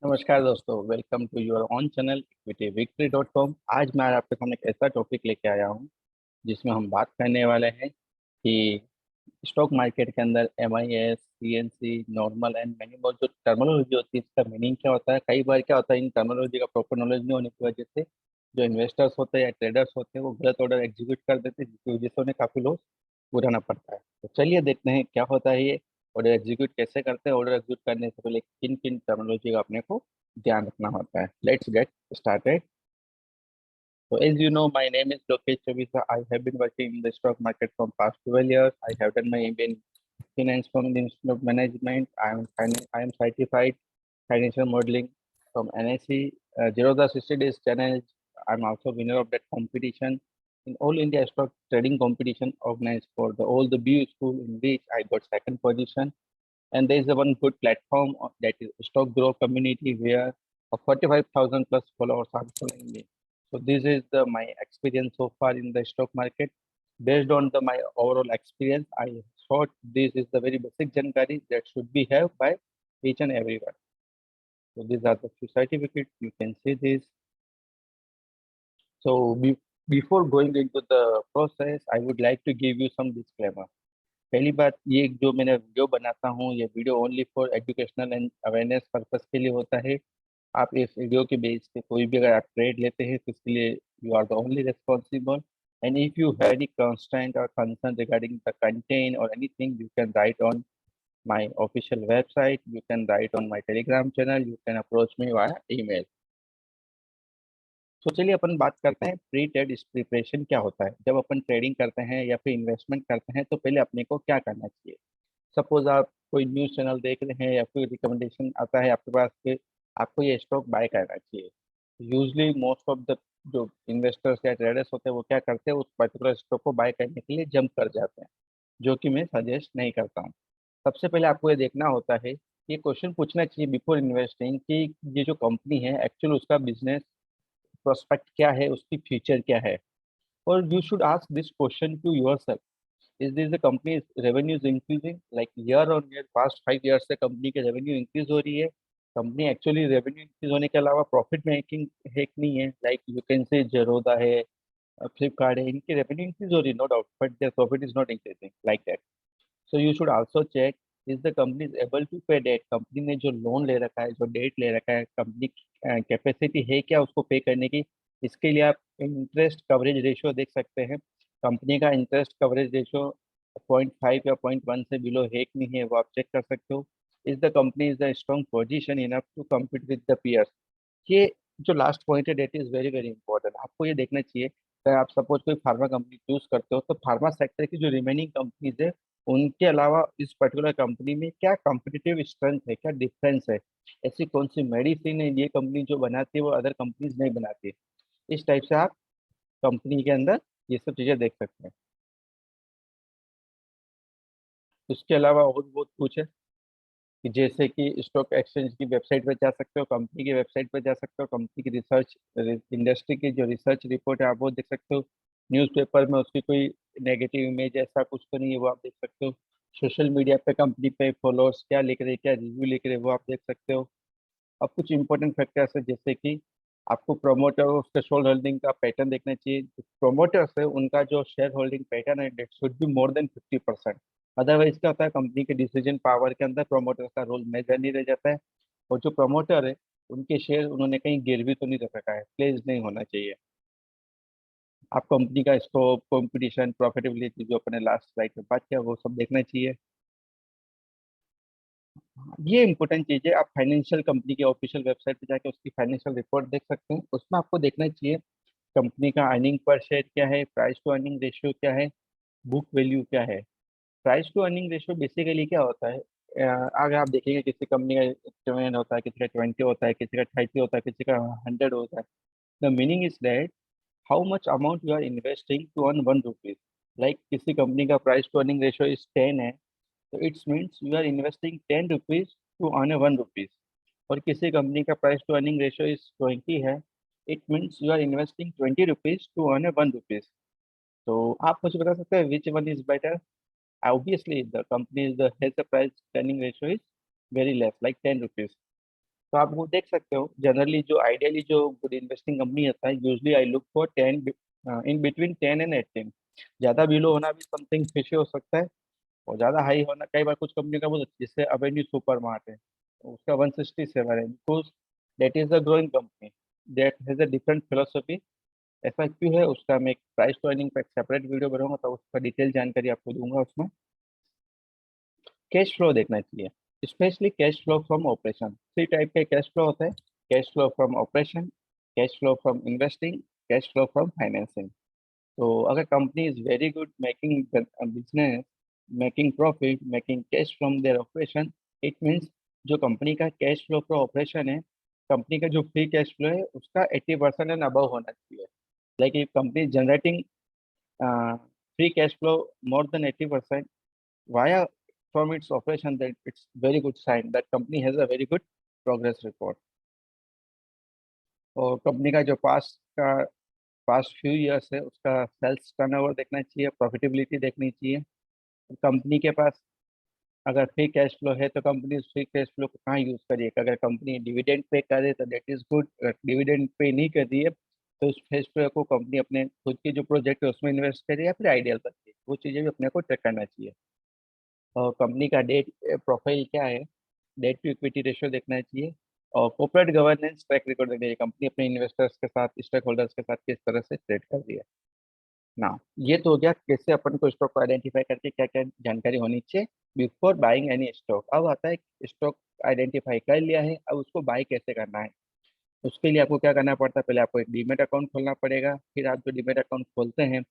नमस्कार दोस्तों, welcome to your own channel equitywictory.com। आज मैं आपके सामने एक ऐसा टॉपिक लेके आया हूँ जिसमें हम बात करने वाले हैं कि स्टॉक मार्केट के अंदर MIS, CNC, normal and many more जो टर्मिनोलॉजी होती है, इसका मीनिंग क्या होता है। कई बार क्या होता है, इन टर्मिनोलॉजी का प्रॉपर नॉलेज नहीं होने की वजह से जो इन्वेस्टर्स होते हैं या ट्रेडर्स होते हैं वो गलत ऑर्डर एग्जीक्यूट कर देते हैं, जिसकी वजह से उन्हें काफ़ी लॉस उठाना पड़ता है। तो चलिए देखते हैं क्या होता है ये, ऑर्डर एग्जीक्यूट कैसे करते हैं, ऑर्डर एग्जीक्यूट करने से पहले किन किन टर्मिनोलॉजी का अपने को ध्यान रखना होता है। Let's get started. So as you know, my name is Lokesh Chavisa. I have been working in the stock market from past 12 years. I have done my MBA in finance from the Institute of Management. I am certified financial modeling from NIC. Zero the 60 days challenge. I'm also winner of that competition in All India Stock Trading Competition organized for the all the BU school, in which I got second position. And there is a one good platform that is Stock Grow community where 45,000 plus followers are following me. So this is my experience so far in the stock market. Based on my overall experience, I thought this is the very basic jankari that should be have by each and everyone. So these are the few certificates. You can see this. So before going into the process, I would like to give you some disclaimer. पहली बात, ये जो मैंने video बनाता हूँ, ये video only for educational and awareness purpose के लिए होता है। आप इस वीडियो के बेस पे कोई भी अगर आप ट्रेड लेते हैं तो इसके लिए you are the only responsible. And if you have any constraint or concern regarding the content or anything, you can write on my official website, you can write on my Telegram channel, you can approach me via email. तो चलिए अपन बात करते हैं pre trade preparation क्या होता है। जब अपन trading करते हैं या फिर इन्वेस्टमेंट करते हैं तो पहले अपने को क्या करना चाहिए। सपोज आप कोई न्यूज़ चैनल देख रहे हैं या फिर रिकमेंडेशन आता है आपके पास कि आपको ये स्टॉक बाय करना चाहिए। यूजली मोस्ट ऑफ द जो इन्वेस्टर्स या ट्रेडर्स होते हैं वो क्या करते हैं, उस पर्टिकुलर स्टॉक को बाय करने के लिए जंप कर जाते हैं, जो कि मैं सजेस्ट नहीं करता हूँ। सबसे पहले आपको ये देखना होता है, ये क्वेश्चन पूछना चाहिए बिफोर इन्वेस्टिंग कि ये जो कंपनी है एक्चुअल उसका बिजनेस प्रोस्पेक्ट क्या है, उसकी फ्यूचर क्या है। और you should ask this question to yourself, is this the company's revenue is increasing like year on year, past 5 years से कंपनी के रेवेन्यू इंक्रीज हो रही है। कंपनी एक्चुअली रेवेन्यू इंक्रीज होने के अलावा प्रॉफिट मेकिंग है कि नहीं है। Like you can say Zerodha है, फ्लिपकार्ट है, इनकी रेवेन्यू इंक्रीज हो रही है no doubt, but their profit is not increasing like that. So you should also check, is the company is able to pay debt. Company ने जो लोन ले रखा है, जो डेट ले रखा है, कंपनी कैपेसिटी है क्या उसको पे करने की। इसके लिए आप इंटरेस्ट कवरेज रेशियो देख सकते हैं। कंपनी का इंटरेस्ट कवरेज रेशियो 0.5 या 0.1 से बिलो है कि नहीं है, वो आप चेक कर सकते हो। Is the company is the strong position enough to compete with the peers. ये जो लास्ट पॉइंट है debt is very very important. आपको ये देखना चाहिए, अगर आप सपोज कोई फार्मा कंपनी चूज करते हो तो फार्मा सेक्टर की जो रिमेनिंग कंपनीज है उनके अलावा इस पर्टिकुलर कंपनी में क्या कॉम्पिटिटिव स्ट्रेंथ है, क्या डिफरेंस है। ऐसी कौन सी मेडिसिन है ये कंपनी जो बनाती है वो अदर कंपनीज नहीं बनाती। इस टाइप से आप कंपनी के अंदर ये सब चीजें देख सकते हैं। उसके अलावा और बहुत कुछ है कि जैसे कि स्टॉक एक्सचेंज की वेबसाइट पर जा सकते हो, कंपनी की वेबसाइट पर जा सकते हो, कंपनी की रिसर्च इंडस्ट्री की जो रिसर्च रिपोर्ट है आप वो देख सकते हो। न्यूज़पेपर में उसकी कोई नेगेटिव इमेज ऐसा कुछ तो नहीं है, वो आप देख सकते हो। सोशल मीडिया पे कंपनी पे फॉलोअर्स क्या लिख रहे हैं, क्या रिव्यू लिख रहे हैं, वो आप देख सकते हो। अब कुछ इंपॉर्टेंट फैक्टर्स है जैसे कि आपको प्रोमोटर और उसके शेयर होल्डिंग का पैटर्न देखना चाहिए। प्रोमोटर्स है उनका जो शेयर होल्डिंग पैटर्न है that should be more than 50%। Otherwise क्या होता है, कंपनी के डिसीजन पावर के अंदर प्रोमोटर का रोल मेजर नहीं रह जाता है। और जो प्रोमोटर है उनके शेयर उन्होंने कहीं गिरवी तो नहीं रख रखा है, प्लेज नहीं होना चाहिए। आप कंपनी का स्कोप, कंपटीशन, प्रॉफिटेबिलिटी जो अपने लास्ट स्लाइड में बात किया वो सब देखना चाहिए। ये इंपॉर्टेंट चीज है। आप फाइनेंशियल कंपनी की ऑफिशियल वेबसाइट पे जाके उसकी फाइनेंशियल रिपोर्ट देख सकते हैं। उसमें आपको देखना चाहिए कंपनी का अर्निंग पर शेयर क्या है, प्राइस टू अर्निंग रेशियो क्या है, बुक वैल्यू क्या है। Price to earning ratio basically क्या होता है, अगर आप देखेंगे किसी कंपनी का 7 होता है, किसी का 20 होता है, किसी का 30 होता है, किसी का 100 होता है। The meaning is that how much amount you are investing to earn 1 rupees. Like किसी कंपनी का price to earning ratio is 10 है, तो it's means you are investing 10 rupees to earn a 1 rupees. और किसी कंपनी का price to earning ratio is 20 है, it means you are investing 20 rupees to earn a 1 rupees. तो आप मुझे बता सकते हैं which one is better. Obviously, the company is the has the price earning ratio is very less, like 10 rupees. तो आप वो देख सकते हो, जनरली जो आइडियली जो गुड इन्वेस्टिंग कंपनी होता है, usually I look for 10, in between 10 and 18। ज़्यादा बिलो होना भी समथिंग फिशे हो सकता है, और ज़्यादा हाई होना कई बार कुछ कंपनी का बहुत, जैसे अवेन्यू सुपर मार्ट है, तो उसका 167 है, because that is a growing company, that has a different philosophy. ऐसा क्यों है उसका मैं एक प्राइस टू अर्निंग पर एक सेपरेट वीडियो बनाऊंगा, तो उसका डिटेल जानकारी आपको दूंगा उसमें। कैश फ्लो देखना चाहिए, specially cash flow from operation. Three type के कैश फ्लो होते हैं: cash flow from operation, cash flow from investing, cash flow from financing. तो अगर company is very good making business, making profit, making cash from their operation, it means जो company का cash flow from operation है, company का जो free cash flow है उसका 80% and above होना चाहिए। Like if company is generating free cash flow more than 80% via from its operation, then it's very good sign that company has a very good progress report। और company का जो past few years है उसका sales turnover देखना चाहिए, profitability देखनी चाहिए। Company के पास अगर फ्री कैश फ्लो है तो कंपनी उस फ्री कैश फ्लो को कहाँ यूज करिएगा। अगर कंपनी डिविडेंड पे करे तो दैट इज गुड, अगर डिविडेंड पे नहीं कर रही है तो उस कैश फ्लो को कंपनी अपने खुद के जो प्रोजेक्ट है उसमें इन्वेस्ट करे या फिर आइडियल करती है, वो चीज़ें भी अपने को ट्रैक करना चाहिए। और कंपनी का डेट प्रोफाइल क्या है, डेट टू इक्विटी रेशियो देखना चाहिए। और कॉर्पोरेट गवर्नेंस ट्रैक रिकॉर्ड देखना चाहिए, कंपनी अपने इन्वेस्टर्स के साथ, स्टेक होल्डर्स के साथ किस तरह से ट्रेड कर रही है ना। ये तो हो गया कैसे अपन को स्टॉक को आइडेंटिफाई करके क्या क्या जानकारी होनी चाहिए बिफोर बाइंग एनी स्टॉक। अब आता है स्टॉक आइडेंटिफाई कर लिया है, अब उसको बाय कैसे करना है। उसके लिए आपको क्या करना पड़ता है, पहले आपको एक डीमेट अकाउंट खोलना पड़ेगा। फिर आप जो डीमेट अकाउंट खोलते हैं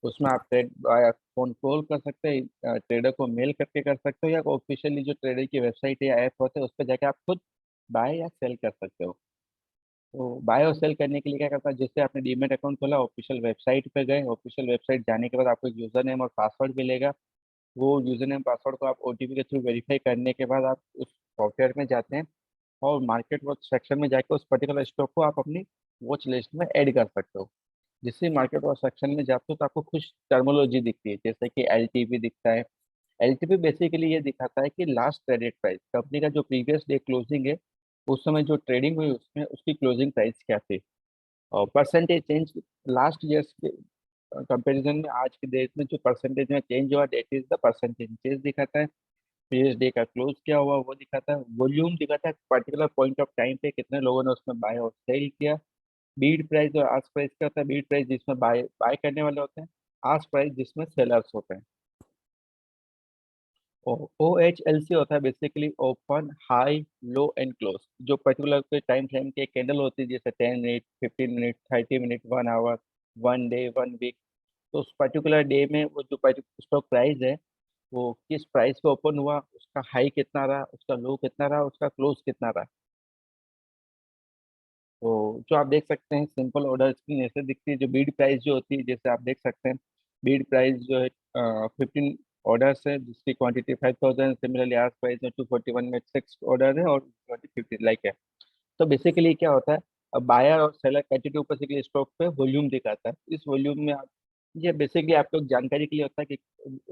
उसमें आप ट्रेड बाय फोन कॉल कर सकते हैं, ट्रेडर को मेल करके कर सकते हो, या ऑफिशियली जो ट्रेडर की वेबसाइट या ऐप होते हैं उस पर जाके आप खुद बाय या सेल कर सकते हो। तो बाय और सेल करने के लिए क्या करता है, जैसे आपने डीमेट अकाउंट खोला, ऑफिशियल वेबसाइट पे गए, ऑफिशियल वेबसाइट जाने के बाद आपको एक यूजर नेम और पासवर्ड मिलेगा। वो यूजर नेम पासवर्ड को आप ओटीपी के थ्रू वेरीफाई करने के बाद आप उस सॉफ्टवेयर में जाते हैं और मार्केट वॉच सेक्शन में जाकर उस पर्टिकुलर स्टॉक को आप अपनी वॉच लिस्ट में ऐड कर सकते हो। जिससे मार्केट वॉच सेक्शन में जाते हो तो आपको कुछ टर्मोलॉजी दिखती है, जैसे कि एलटीपी दिखता है। एलटीपी बेसिकली ये दिखाता है कि लास्ट ट्रेडेड प्राइस, कंपनी का जो प्रीवियस डे क्लोजिंग है उस समय जो ट्रेडिंग हुई उसमें उसकी क्लोजिंग प्राइस क्या थी। और परसेंटेज चेंज लास्ट ईयर्स के कंपैरिजन में आज के डेट में जो परसेंटेज में चेंज हुआ, that is the percentage change दिखाता है। प्रीवियस डे का क्लोज क्या हुआ वो दिखाता है। वॉल्यूम दिखाता है पर्टिकुलर पॉइंट ऑफ टाइम पे कितने लोगों ने उसमें बाय और सेल किया। बीड प्राइस और आस्क प्राइस क्या होता है, बीड प्राइस जिसमें बाय बाय करने वाले होते हैं, आस्क प्राइस जिसमें सेलर्स होते हैं। ओ एच एल सी होता है basically open, high, low and close. जो पर्टिकुलर कोई टाइम फ्रेम की कैंडल होती है, जैसे 10 minute, 15 minute, 30 minute, 1 hour, 1 day, 1 week. तो उस पर्टिकुलर डे में वो जो स्टॉक प्राइस है वो किस प्राइस पे ओपन हुआ, उसका हाई कितना रहा, उसका लो कितना रहा, उसका क्लोज कितना रहा। तो जो आप देख सकते हैं सिंपल ऑर्डर स्क्रीन ऐसे दिखती है। जो बीड प्राइस जो होती है, जैसे आप देख सकते हैं बीड प्राइस जो है 15 ऑर्डर्स है जिसकी क्वांटिटी 5,000। सिमिलरली आज प्राइस में 241 में 6 ऑर्डर है और 2050 लाइक है। तो बेसिकली क्या होता है, अब बायर और सेलर कंटिन्यू बेसिकली स्टॉक पे वॉल्यूम दिखाता है। इस वॉल्यूम में आप, ये बेसिकली आपको जानकारी के लिए होता है कि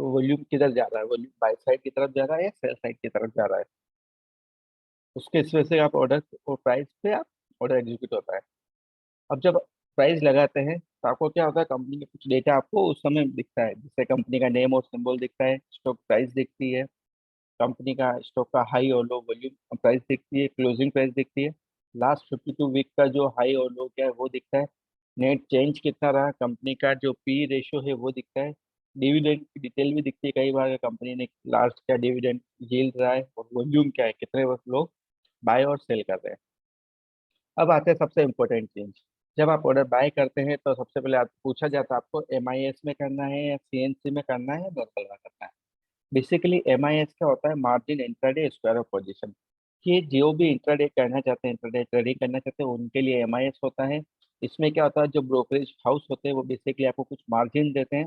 वॉल्यूम किधर जा रहा है, वॉल्यूम बाय साइड की तरफ जा रहा है या सेल साइड की तरफ जा रहा है। उसके इस वजह से आप ऑर्डर और प्राइस पे आप ऑर्डर एग्जीक्यूट होता है। अब जब प्राइस लगाते हैं तो आपको क्या होता है, कंपनी का कुछ डेटा आपको उस समय दिखता है, जैसे कंपनी का नेम और सिंबल दिखता है, स्टॉक प्राइस दिखती है, कंपनी का स्टॉक का हाई और लो वॉल्यूम प्राइस दिखती है, क्लोजिंग प्राइस दिखती है, लास्ट 52 वीक का जो हाई और लो क्या है वो दिखता है, नेट चेंज कितना रहा, कंपनी का जो पी रेशियो है वो दिखता है, डिविडेंड की डिटेल भी दिखती है कई बार, कंपनी ने लास्ट क्या डिविडेंड यील्ड रहा है, और वॉल्यूम क्या है, कितने लोग बाय और सेल कर रहे हैं। अब आते हैं सबसे इम्पोर्टेंट चेंज। जब आप ऑर्डर बाय करते हैं तो सबसे पहले आप पूछा जाता है आपको एमआईएस में करना है या सीएनसी में करना है या नॉर्मल में करना है। बेसिकली एमआईएस क्या होता है, margin intraday square of position. कि जो भी इंट्राडे करना चाहते हैं, इंट्राडे ट्रेडिंग करना चाहते हैं, उनके लिए एमआईएस होता है। इसमें क्या होता है, जो ब्रोकरेज हाउस होते हैं वो बेसिकली आपको कुछ मार्जिन देते हैं,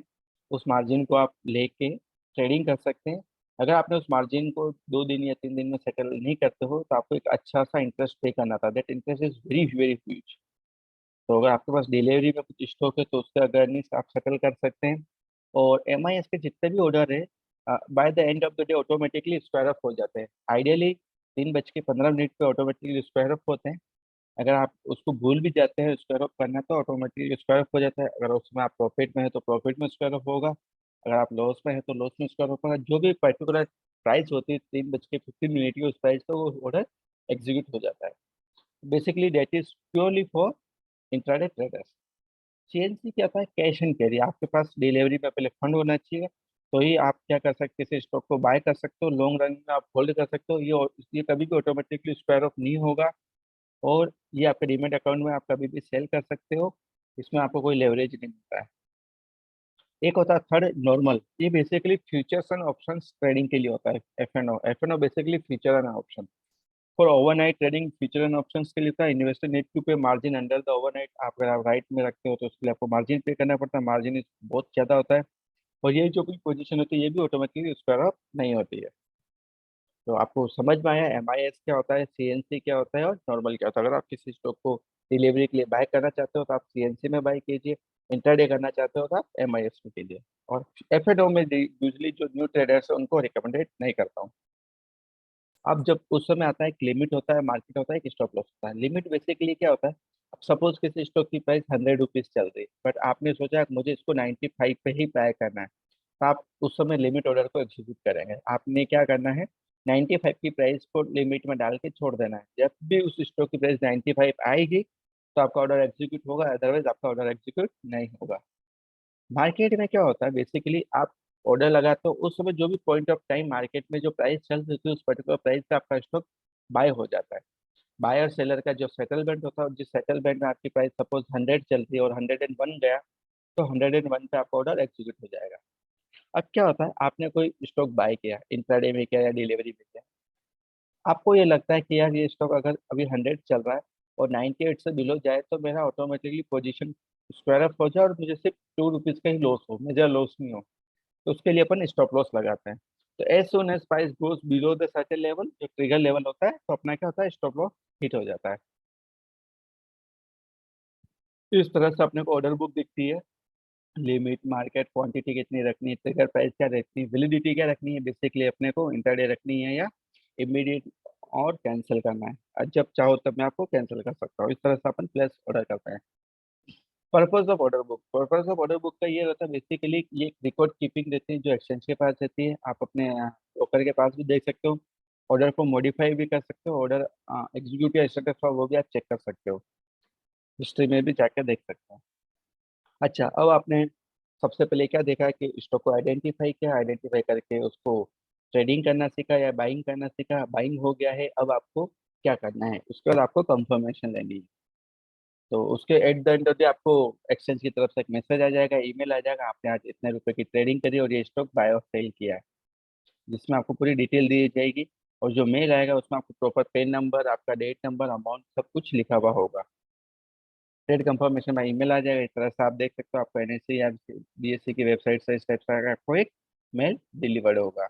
उस मार्जिन को आप लेके ट्रेडिंग कर सकते हैं। अगर आपने उस मार्जिन को 2 दिन या 3 दिन में सेटल नहीं करते हो तो आपको एक अच्छा सा इंटरेस्ट पे करना था, that interest is very very huge. तो अगर आपके पास डिलीवरी में कुछ स्टॉक है तो उसका अर्निंग्स आप सेटल कर सकते हैं। और एमआईएस के जितने भी ऑर्डर है by the end of the day automatically square up हो जाते हैं। आइडियली 3:15 पे ऑटोमेटिकली स्क्वायर ऑफ होते हैं। अगर आप उसको भूल भी जाते हैं स्क्वायर ऑफ करना तो ऑटोमेटिकली स्क्वायर ऑफ हो जाता है। अगर उसमें आप प्रॉफिट में है तो प्रॉफिट में स्क्वायर ऑफ होगा, अगर आप लॉस में है तो लॉस में स्क्वायर ऑफ होगा। जो भी पर्टिकुलर प्राइस होती है 3:15 की उस प्राइस पे वो ऑर्डर एग्जीक्यूट हो जाता है। Basically that is purely for intraday traders. CNC क्या था, कैश एंड कैरी। आपके पास डिलीवरी पे पहले फंड होना चाहिए, तो ही आप क्या कर सकते हैं, स्टॉक को बाय कर सकते हो, लॉन्ग रन में आप होल्ड कर सकते हो। ये कभी भी ऑटोमेटिकली स्क्वायर ऑफ नहीं होगा, और ये आपके डीमेट अकाउंट में आप कभी भी सेल कर सकते हो। इसमें आपको कोई लेवरेज नहीं मिलता है। एक होता है थर्ड नॉर्मल, ये basically futures and options trading के लिए होता है। F N O basically future and option for overnight trading. Future and options के लिए था investor need to pay margin under the overnight. आप अगर आप राइट में रखते हो तो उसके लिए आपको मार्जिन पे करना पड़ता है, मार्जिन बहुत ज्यादा होता है। और ये जो भी पोजीशन होती है ये भी ऑटोमेटिकली स्क्वायर ऑफ नहीं होती है। तो आपको समझ में आया एमआईएस क्या होता है, सीएनसी क्या होता है और नॉर्मल क्या होता है। अगर आप किसी स्टॉक को डिलीवरी के लिए बाय करना चाहते हो तो आप सीएनसी में बाय कीजिए, इंटरडे करना चाहते हो तो आप एमआईएस में कीजिए। और एफएनओ में यूजली जो न्यू ट्रेडर्स है उनको रिकमेंडेड नहीं करता हूँ। अब जब उस समय आता है एक लिमिट होता है, मार्केट होता है, एक स्टॉप लॉस होता है। लिमिट बेसिकली क्या होता है, अब सपोज किसी स्टॉक की प्राइस 100 रुपीज चल रही है, बट आपने सोचा कि मुझे इसको 95 पे ही बाय करना है, तो आप उस समय लिमिट ऑर्डर को एग्जीक्यूट करेंगे। आपने क्या करना है, 95 की प्राइस को लिमिट में डाल के छोड़ देना है। जब भी उस स्टॉक की प्राइस 95 आएगी तो आपका ऑर्डर एग्जीक्यूट होगा, अदरवाइज आपका ऑर्डर एग्जीक्यूट नहीं होगा। मार्केट में क्या होता है, बेसिकली आप ऑर्डर लगाते हो उस समय जो भी पॉइंट ऑफ टाइम मार्केट में जो प्राइस चल रही थी उस पर्टिकुलर प्राइस पे आपका स्टॉक बाय हो जाता है। बाय और सेलर का जो सेटलमेंट होता है, जिस सेटलमेंट में आपकी प्राइस सपोज 100 चल रही है और 101 गया, तो 101 पे आपका ऑर्डर एग्जीक्यूट हो जाएगा। अब क्या होता है, आपने कोई स्टॉक बाय किया, इंट्राडे में किया या डिलीवरी में किया, आपको ये लगता है कि यार ये स्टॉक अगर अभी 100 चल रहा है और 98 से बिलो जाए तो मेरा ऑटोमेटिकली पोजीशन स्क्वायर अप हो जाए और मुझे सिर्फ 2 रुपीज का ही लॉस हो, मेजर लॉस नहीं हो। तो उसके लिए अपन स्टॉप लॉस लगाते हैं। तो as soon as price goes below the certain level, जो ट्रिगर लेवल होता है, तो अपना क्या होता है, स्टॉप लॉस हिट हो जाता है। तो इस तरह से अपने को ऑर्डर बुक दिखती है, लिमिट, मार्केट, क्वांटिटी कितनी रखनी है, ट्रिगर प्राइस क्या रखनी है, वैलिडिटी क्या रखनी है, बेसिकली अपने को इंटरडे रखनी है या इमीडिएट, और कैंसिल करना है। और जब चाहो तब मैं आपको कैंसिल कर सकता हूँ। इस तरह से अपन प्लेस ऑर्डर करते हैं। Purpose of order book, purpose of order book का ये रहता है बेसिकली, ये एक रिकॉर्ड कीपिंग रहती है जो एक्सचेंज के पास रहती है। आप अपने ब्रोकर के पास भी देख सकते हो, ऑर्डर को मॉडिफाई भी कर सकते हो, ऑर्डर एग्जीक्यूट या स्टेटस हुआ वो भी आप चेक कर सकते हो, हिस्ट्री में भी जाकर देख सकते हो। अच्छा, अब आपने सबसे पहले क्या देखा कि स्टॉक को आइडेंटिफाई किया, आइडेंटिफाई करके उसको ट्रेडिंग करना सीखा या बाइंग करना सीखा, बाइंग हो गया है। अब आपको क्या करना है, उसके बाद आपको कंफर्मेशन लेनी है। तो उसके at the end of day आपको एक्सचेंज की तरफ से एक मैसेज आ जाएगा, ईमेल आ जाएगा, आपने आज इतने रुपए की ट्रेडिंग करी और ये स्टॉक बाय और सेल किया है, जिसमें आपको पूरी डिटेल दी जाएगी। और जो मेल आएगा उसमें आपको प्रॉपर पेन नंबर, आपका डेट नंबर, अमाउंट सब कुछ लिखा हुआ होगा। ट्रेड कंफर्मेशन में ईमेल आ जाएगा। इस तरह से आप देख सकते हो आपको एनएससी या बीएससी की वेबसाइट से इस टाइप से आपको एक मेल डिलीवर्ड होगा।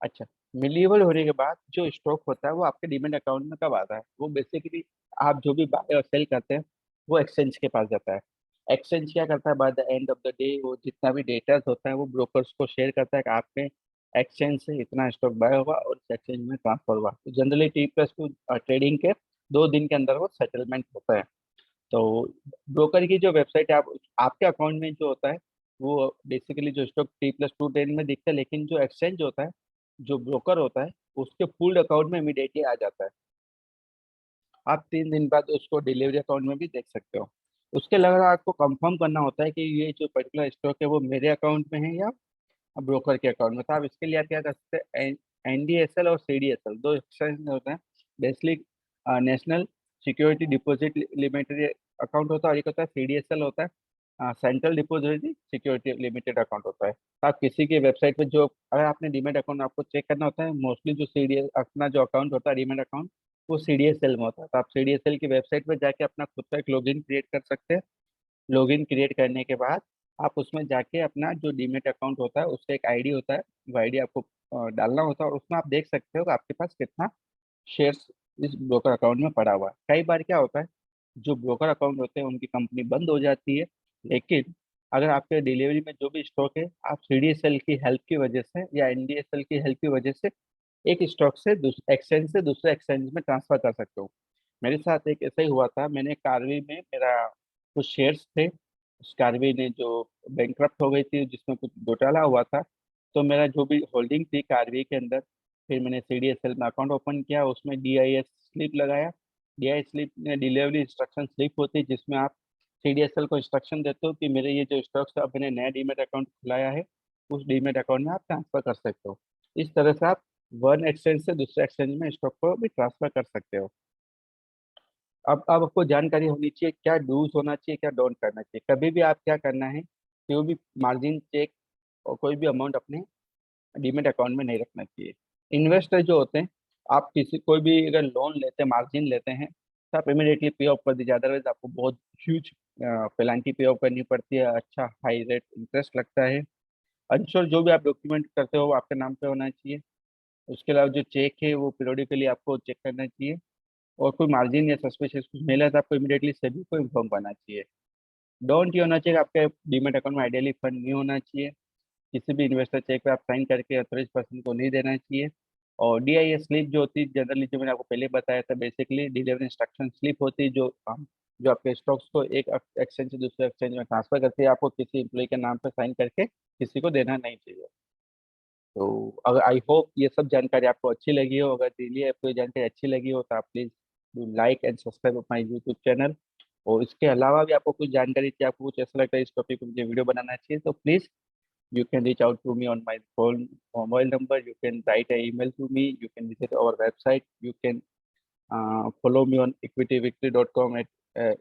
अच्छा, डिलीवर होने के बाद जो स्टॉक होता है वो आपके डीमेट अकाउंट में कब आता है, वो बेसिकली आप जो भी बाय और सेल करते हैं वो एक्सचेंज के पास जाता है। एक्सचेंज क्या करता है, by the end of the day वो जितना भी डेटा होता है वो ब्रोकर्स को शेयर करता है कि आपके एक्सचेंज से इतना स्टॉक बाय हुआ और इस एक्सचेंज में ट्रांसफर हुआ। तो जनरली T+2 ट्रेडिंग के 2 दिन के अंदर वो सेटलमेंट होता है। तो ब्रोकर की जो वेबसाइट है, आप आपके अकाउंट में जो होता है वो बेसिकली जो स्टॉक T+2 ट्रेड में दिखता है, लेकिन जो एक्सचेंज होता है, जो ब्रोकर होता है, उसके फुल अकाउंट में इमीडिएटली आ जाता है। आप 3 दिन बाद उसको डिलीवरी अकाउंट में भी देख सकते हो। उसके अलावा आपको कंफर्म करना होता है कि ये जो पर्टिकुलर स्टॉक है वो मेरे अकाउंट में है या ब्रोकर के अकाउंट में। तो आप इसके लिए आप क्या कर सकते हैं, एनडीएसएल और सीडीएसएल दो एक्सचेंज होते हैं। Basically national security deposit limited account होता है, और एक होता है सीडीएसएल होता है, central depository security limited account होता है। तो आप किसी की वेबसाइट पे जो, अगर आपने डीमेट अकाउंट आपको चेक करना होता है, मोस्टली जो सीडीएस अपना जो अकाउंट होता है डीमेट अकाउंट, वो सीडीएसएल में होता है। तो आप सीडीएसएल की वेबसाइट पर जाके अपना खुद का एक लॉगिन क्रिएट कर सकते हैं। लॉगिन क्रिएट करने के बाद आप उसमें जाके अपना जो डीमेट अकाउंट होता है उसका एक आईडी होता है, वो आईडी आपको डालना होता है, और उसमें आप देख सकते हो कि आपके पास कितना शेयर्स इस ब्रोकर अकाउंट में पड़ा हुआ है। कई बार क्या होता है, जो ब्रोकर अकाउंट होते हैं उनकी कंपनी बंद हो जाती है, लेकिन अगर आपके डिलीवरी में जो भी स्टॉक है, आप सीडीएसएल की हेल्प की वजह से या एनडीएसएल की हेल्प की वजह से एक स्टॉक से एक्सचेंज से दूसरे एक्सचेंज में ट्रांसफर कर सकते हो। मेरे साथ एक ऐसा ही हुआ था, मैंने कार्वी में मेरा कुछ शेयर्स थे, उस कार्वी ने जो बैंकक्रप्ट हो गई थी, जिसमें कुछ घोटाला हुआ था, तो मेरा जो भी होल्डिंग थी कार्वी के अंदर, फिर मैंने सीडीएसएल में अकाउंट ओपन किया, उसमें डीआईएस स्लिप लगाया। डीआईएस स्लिप में डिलीवरी इंस्ट्रक्शन स्लिप होती है, जिसमें आप सीडीएसएल को इंस्ट्रक्शन देते हो कि मेरे ये जो स्टॉक्स है, अब मैंने नया डीमेट अकाउंट खुलाया है, उस डीमेट अकाउंट में आप ट्रांसफर कर सकते हो। इस तरह से आप वन एक्सचेंज से दूसरे एक्सचेंज में स्टॉक को भी ट्रांसफर कर सकते हो। अब आपको जानकारी होनी चाहिए क्या डूज होना चाहिए, क्या डोंट करना चाहिए। कभी भी आप क्या करना है, कोई भी मार्जिन चेक और कोई भी अमाउंट अपने डीमेट अकाउंट में नहीं रखना चाहिए। इन्वेस्टर जो होते हैं, आप किसी कोई भी अगर लोन लेते हैं, मार्जिन लेते हैं, तो आप इमीडिएटली पे ऑफ कर दीजिए, अदरवाइज आपको बहुत ह्यूज पेनल्टी पे ऑफ करनी पड़ती है, अच्छा हाई रेट इंटरेस्ट लगता है। इंश्योर जो भी आप डॉक्यूमेंट करते हो वो आपके नाम पे होना चाहिए। उसके अलावा जो चेक है वो पीरियोडिकली आपको चेक करना चाहिए। और कोई मार्जिन या सस्पेशियस कुछ मिला तो आपको इमीडिएटली सेबी को इन्फॉर्म करना चाहिए। डोंट ये होना चाहिए कि आपके डीमेट अकाउंट में आइडियली फंड नहीं होना चाहिए। किसी भी इन्वेस्टर चेक पे आप साइन करके अथोराइज पर्सन को नहीं देना चाहिए। और डीआईएस स्लिप जो होती है जनरली, जो मैंने आपको पहले बताया था, बेसिकली डिलीवरी इंस्ट्रक्शन स्लिप होती है, जो आपके स्टॉक्स को एक एक्सचेंज से दूसरे एक्सचेंज में ट्रांसफर करती है। आपको किसी एम्प्लॉय के नाम पर साइन करके किसी को देना नहीं चाहिए। तो अगर आई होप ये सब जानकारी आपको अच्छी लगी हो, अगर डेली आपको ये जानकारी अच्छी लगी हो तो आप please do like and subscribe my YouTube channel. और इसके अलावा भी आपको कुछ जानकारी चाहिए, आपको कुछ ऐसा लगता है इस टॉपिक पर मुझे वीडियो बनाना चाहिए, तो please you can reach out to me on my phone mobile number. You can write an email to me. You can visit our website. You can follow me on equitywictory.com at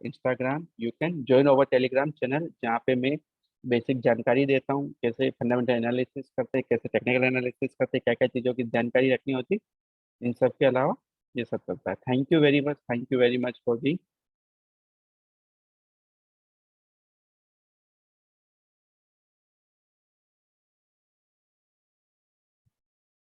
Instagram. You can join our Telegram channel जहाँ पे मैं basic जानकारी देता हूँ, कैसे fundamental analysis करते हैं, कैसे टेक्निकल एनालिसिस करते हैं, क्या क्या चीज़ों की जानकारी रखनी होती है। इन सब के अलावा ये सब करता है। Thank you very much, thank you very much for B